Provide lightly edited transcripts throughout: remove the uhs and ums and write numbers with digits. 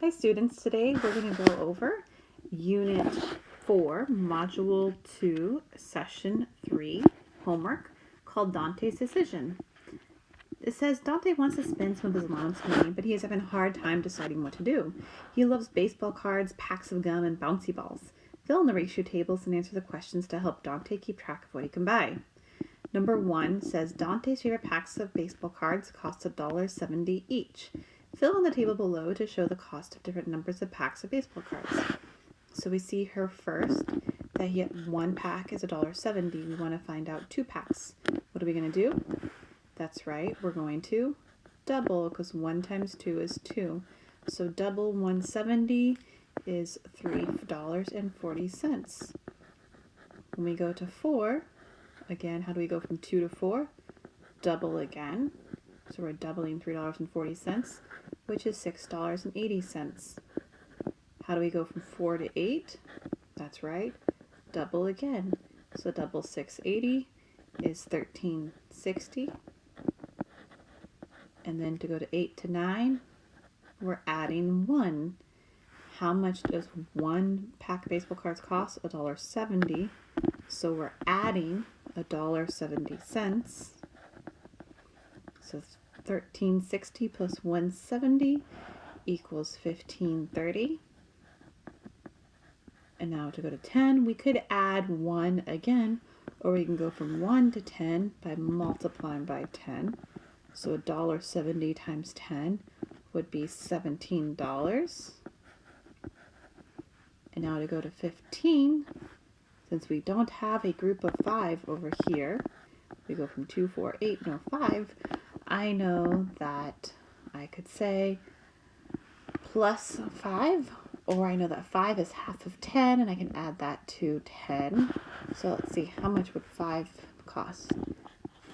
Hi students, today we're going to go over Unit 4, Module 2, Session 3, homework called Dante's Decision. It says Dante wants to spend some of his allowance money, but he is having a hard time deciding what to do. He loves baseball cards, packs of gum, and bouncy balls. Fill in the ratio tables and answer the questions to help Dante keep track of what he can buy. Number 1 says Dante's favorite packs of baseball cards cost $1.70 each. Fill in the table below to show the cost of different numbers of packs of baseball cards. So we see here first that one pack is $1.70. We want to find out 2 packs. What are we going to do? That's right, we're going to double because 1 times 2 is 2. So double 170 is $3.40. When we go to 4, again, how do we go from 2 to 4? Double again. So we're doubling $3.40, which is $6.80. How do we go from 4 to 8? That's right, double again. So double 680 is $13.60. And then to go to 8 to 9, we're adding 1. How much does 1 pack of baseball cards cost? $1.70. So we're adding $1.70. So $13.60 plus $1.70 equals $15.30. And now to go to 10, we could add 1 again, or we can go from 1 to 10 by multiplying by 10. So $1.70 times 10 would be $17. And now to go to 15, since we don't have a group of 5 over here, we go from 2, 4, 8, no 5. I know that I could say plus 5, or I know that 5 is half of 10, and I can add that to 10. So let's see, how much would 5 cost?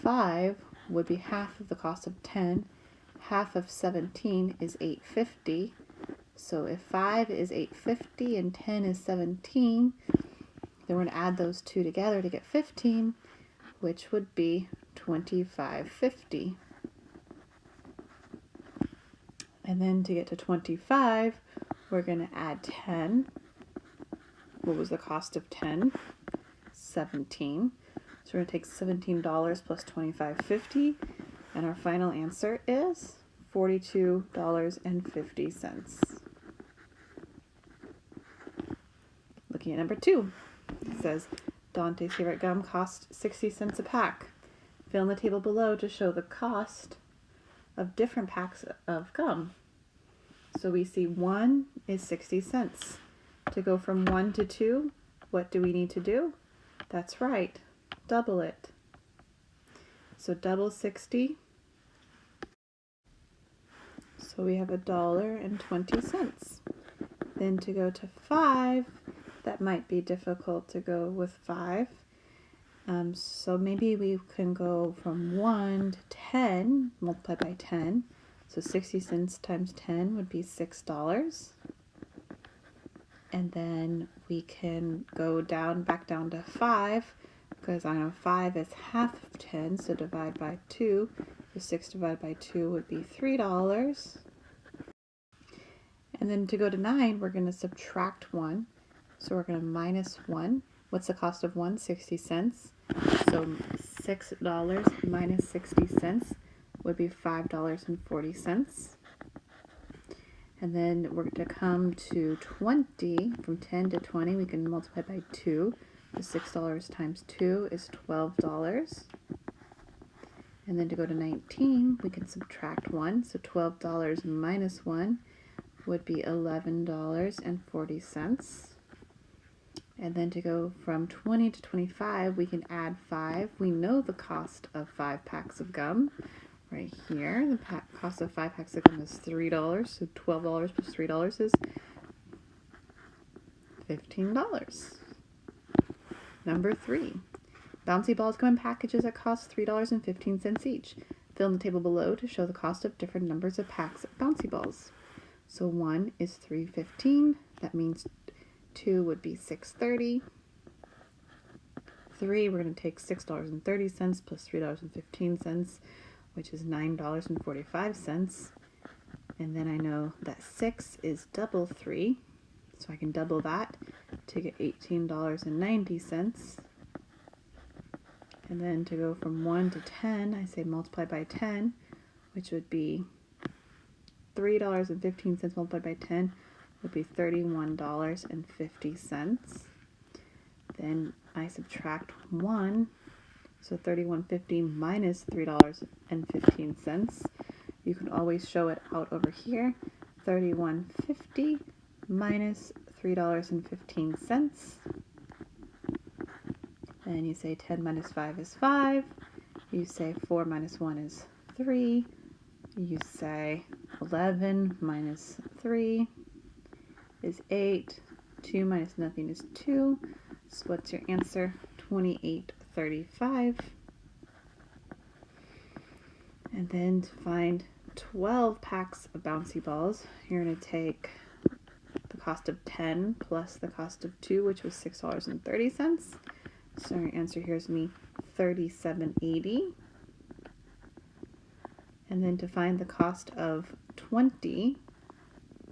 5 would be half of the cost of 10. Half of 17 is $8.50. So if 5 is $8.50 and 10 is 17, then we're going to add those two together to get 15, which would be $25.50. And then to get to 25, we're going to add 10. What was the cost of 10? 17. So we're going to take $17 plus $25.50, and our final answer is $42.50. Looking at number 2, it says Dante's favorite gum costs 60 cents a pack. Fill in the table below to show the cost of different packs of gum. So we see 1 is 60 cents. To go from 1 to 2, what do we need to do? That's right, double it. So double 60. So we have $1.20. Then to go to 5, that might be difficult to go with 5. So maybe we can go from 1 to 10, multiply by 10. So 60 cents times 10 would be $6. And then we can go back down to 5, because I know 5 is half of 10, so divide by 2. So 6 divided by 2 would be $3. And then to go to 9, we're going to subtract 1. So we're going to minus 1. What's the cost of 1? 60 cents. So $6 minus 60 cents would be $5.40. And then we're going to come to 20. From 10 to 20, we can multiply by 2. So $6 times 2 is $12. And then to go to 19, we can subtract 1. So $12 minus 1 would be $11.40. And then to go from 20 to 25, we can add 5. We know the cost of 5 packs of gum right here. The cost of 5 packs of gum is $3. So $12 plus $3 is $15. Number 3. Bouncy balls come in packages that cost $3.15 each. Fill in the table below to show the cost of different numbers of packs of bouncy balls. So 1 is $3.15. That means 2 would be $6.30. 3, we're going to take $6.30 plus $3.15, which is $9.45. And then I know that 6 is double 3, so I can double that to get $18.90. And then to go from 1 to 10, I say multiply by 10, which would be $3.15 multiplied by 10 would be $31.50. Then I subtract 1, so $31.50 minus $3.15. You can always show it out over here. $31.50 minus $3.15. And you say 10 minus 5 is 5. You say 4 minus 1 is 3. You say 11 minus 3 is 8. 2 minus nothing is 2. So what's your answer? $28.35. And then to find 12 packs of bouncy balls, you're going to take the cost of 10 plus the cost of 2, which was $6.30. So your answer here is going to be $37.80. And then to find the cost of 20,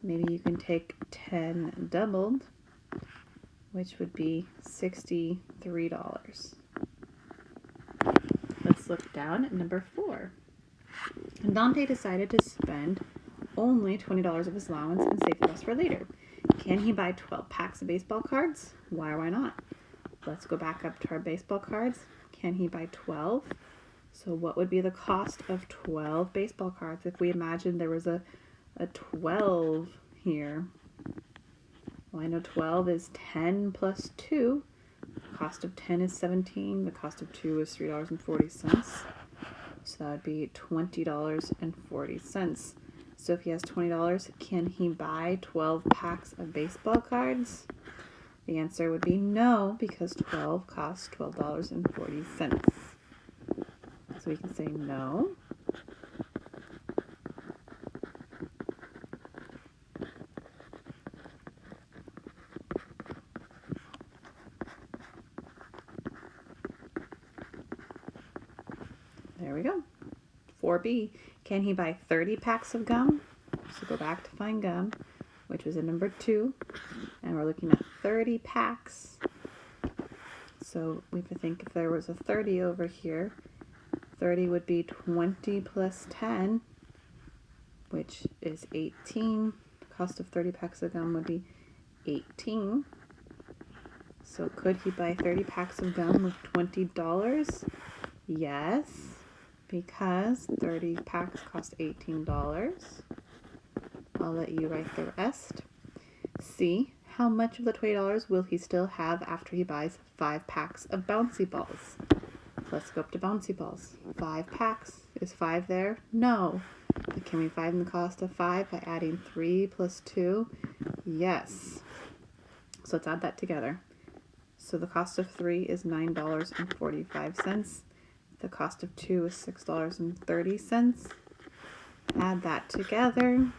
maybe you can take 10 doubled, which would be $63. Let's look down at number 4. And Dante decided to spend only $20 of his allowance and save the rest for later. Can he buy 12 packs of baseball cards? Why or why not? Let's go back up to our baseball cards. Can he buy 12? So what would be the cost of 12 baseball cards if we imagine there was a 12 here? Well, I know 12 is 10 plus 2. The cost of 10 is 17. The cost of 2 is $3.40. So that would be $20.40. So if he has $20, can he buy 12 packs of baseball cards? The answer would be no, because 12 costs $12.40. So we can say no. There we go. 4B, can he buy 30 packs of gum? So go back to find gum, which was in number 2. And we're looking at 30 packs. So we have to think if there was a 30 over here, 30 would be 20 plus 10, which is 18. The cost of 30 packs of gum would be 18. So could he buy 30 packs of gum with $20? Yes, because 30 packs cost $18. I'll let you write the rest. C, how much of the $20 will he still have after he buys 5 packs of bouncy balls? Let's go up to bouncy balls. 5 packs. Is 5 there? No. But can we find the cost of 5 by adding 3 plus 2? Yes. So let's add that together. So the cost of 3 is $9.45. The cost of 2 is $6.30. Add that together.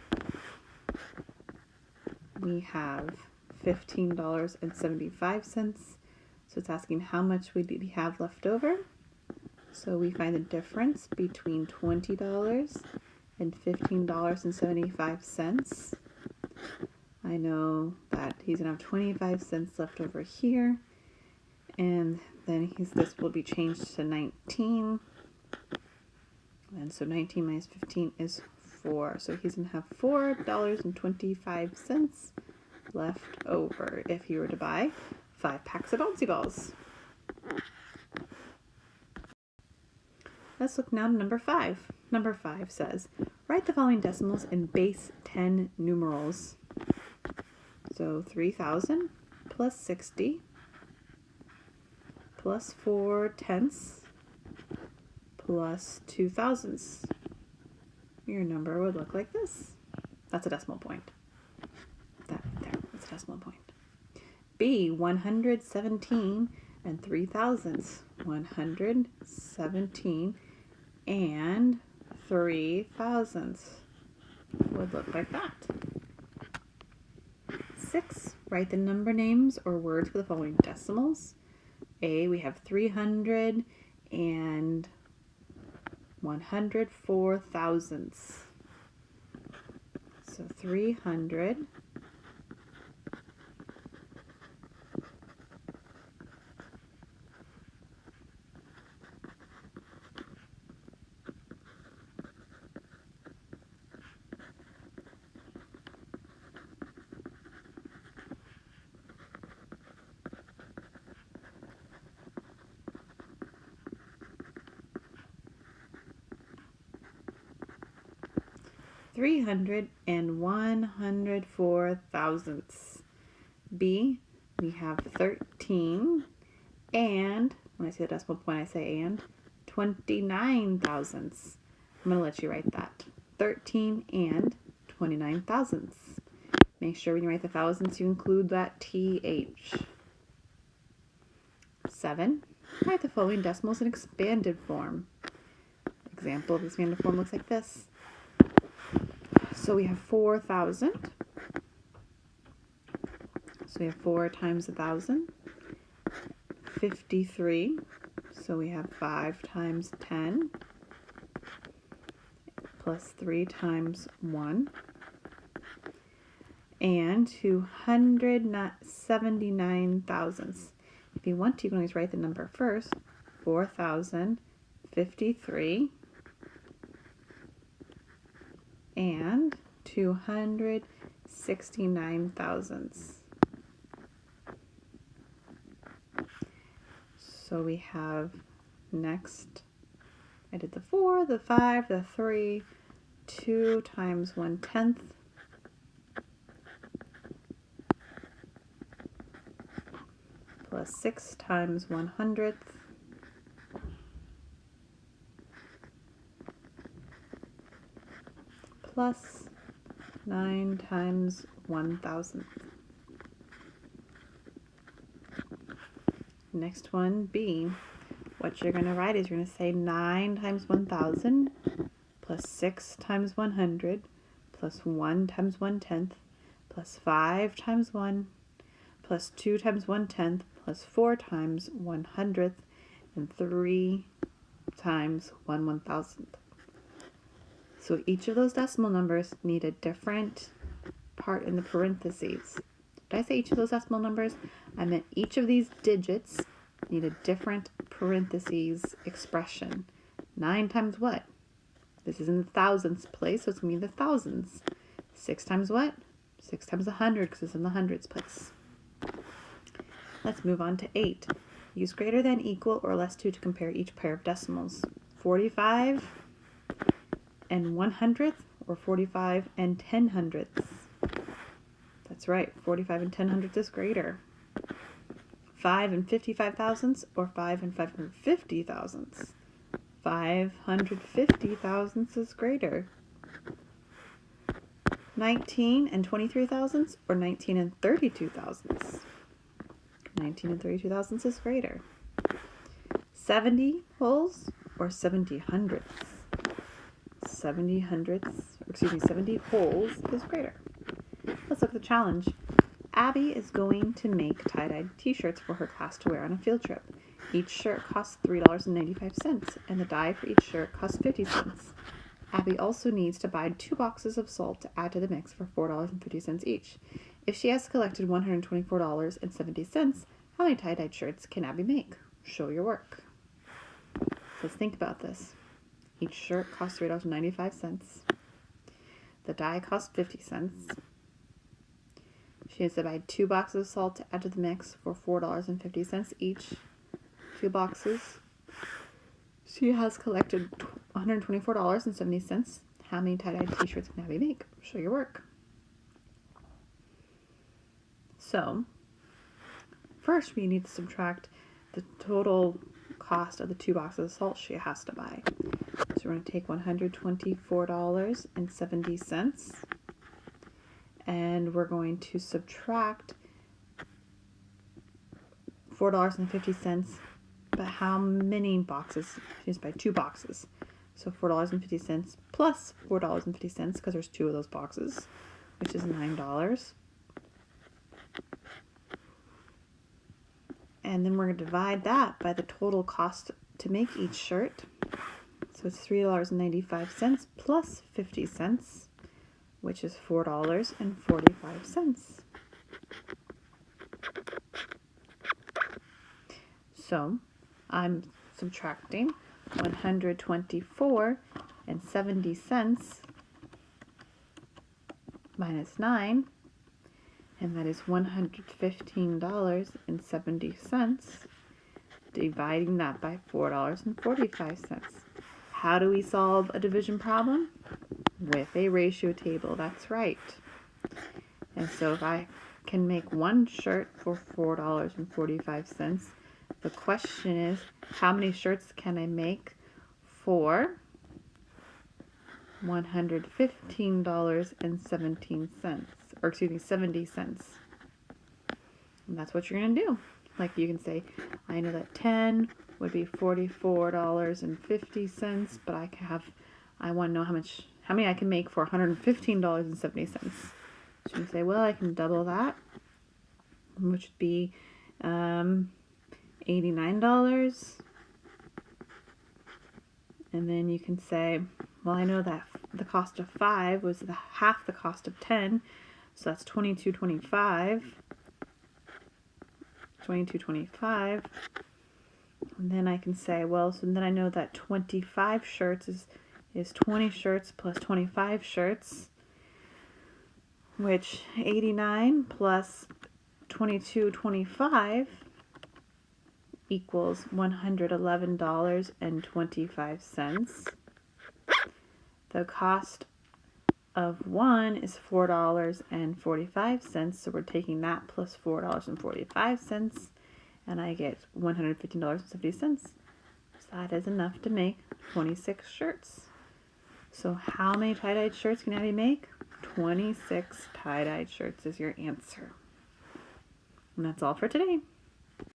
We have $15.75. So it's asking how much we have left over. So we find the difference between $20 and $15.75. I know that he's going to have 25 cents left over here. And then this will be changed to 19. And so 19 minus 15 is 4. So he's going to have $4.25 left over if he were to buy 5 packs of bouncy balls. Let's look now at number 5. Number 5 says, write the following decimals in base 10 numerals. So 3,000 plus 60 plus 4 tenths plus 2 thousandths. Your number would look like this. That's a decimal point. That's a decimal point. B, 117 and 3 thousandths. 117 and 3 thousandths would look like that. 6, write the number names or words for the following decimals. A, we have 300 and 104 thousandths. So 300 104 thousandths. B, we have 13 and, when I say the decimal point I say and, 29 thousandths. I'm going to let you write that. 13 and 29 thousandths. Make sure when you write the thousandths you include that TH. 7, write the following decimals in expanded form. Example of the expanded form looks like this. So we have 4,000. So we have 4 times 1,000. 53. So we have 5 times 10 plus 3 times 1. And 279 thousandths. If you want to, you can always write the number first. 4,053 and 269 thousandths. So we have next, I did the 4, the 5, the 3, 2 times 1/10 plus 6 times 1/100 plus 9 times 1,000. Next one, B. What you're going to write is you're going to say 9 times 1,000 plus 6 times 100 plus 1 times 1/10 plus 5 times 1 plus 2 times 1/10 plus 4 times 1/100 and 3 times 1/1000. So each of those decimal numbers need a different part in the parentheses. Did I say each of those decimal numbers? I meant each of these digits need a different parentheses expression. 9 times what? This is in the thousandths place, so it's going to be the thousands. 6 times what? 6 times 100, because it's in the hundreds place. Let's move on to 8. Use greater than, equal, or less to compare each pair of decimals. 45 and 1/100th, or 45 and 10/100ths. That's right, 45 and 10/100ths is greater. 5 and 55 thousandths, or 5 and 550 thousandths. 550 thousandths is greater. 19 and 23 thousandths, or 19 and 32 thousandths. 19 and 32 thousandths is greater. 70 wholes, or 70 hundredths. 70 wholes is greater. Let's look at the challenge. Abby is going to make tie-dyed t-shirts for her class to wear on a field trip. Each shirt costs $3.95, and the dye for each shirt costs 50 cents. Abby also needs to buy 2 boxes of salt to add to the mix for $4.50 each. If she has collected $124.70, how many tie-dyed shirts can Abby make? Show your work. So let's think about this. Each shirt costs $3.95. The dye costs 50 cents. She has to buy 2 boxes of salt to add to the mix for $4.50 each. 2 boxes. She has collected $124.70. How many tie-dyed t-shirts can Abby make? Show your work. So, first we need to subtract the total cost of the 2 boxes of salt she has to buy. So we're going to take $124.70 and we're going to subtract $4.50. But how many boxes? She has to buy 2 boxes. So $4.50 plus $4.50 because there's 2 of those boxes, which is $9. And then we're going to divide that by the total cost to make each shirt. So it's $3.95 plus 50 cents, which is $4.45. So I'm subtracting 124.70 minus 9, and that is $115.70, dividing that by $4.45. How do we solve a division problem? With a ratio table, that's right. And so if I can make one shirt for $4.45, the question is, how many shirts can I make for $115.17, or excuse me, 70 cents? And that's what you're going to do. Like you can say, I know that 10 would be $44.50, but I want to know how many I can make for $115.70. So you can say, well, I can double that, which would be $89. And then you can say, well, I know that the cost of 5 was half the cost of 10, so that's $22.25. $22.25. And then I can say, well, so then I know that 25 shirts is 20 shirts plus 25 shirts, which 89 plus 22.25 equals $111.25. The cost of one is $4.45, so we're taking that plus $4.45, and I get $115.70. So that is enough to make 26 shirts. So how many tie-dyed shirts can Abby make? 26 tie-dyed shirts is your answer. And that's all for today.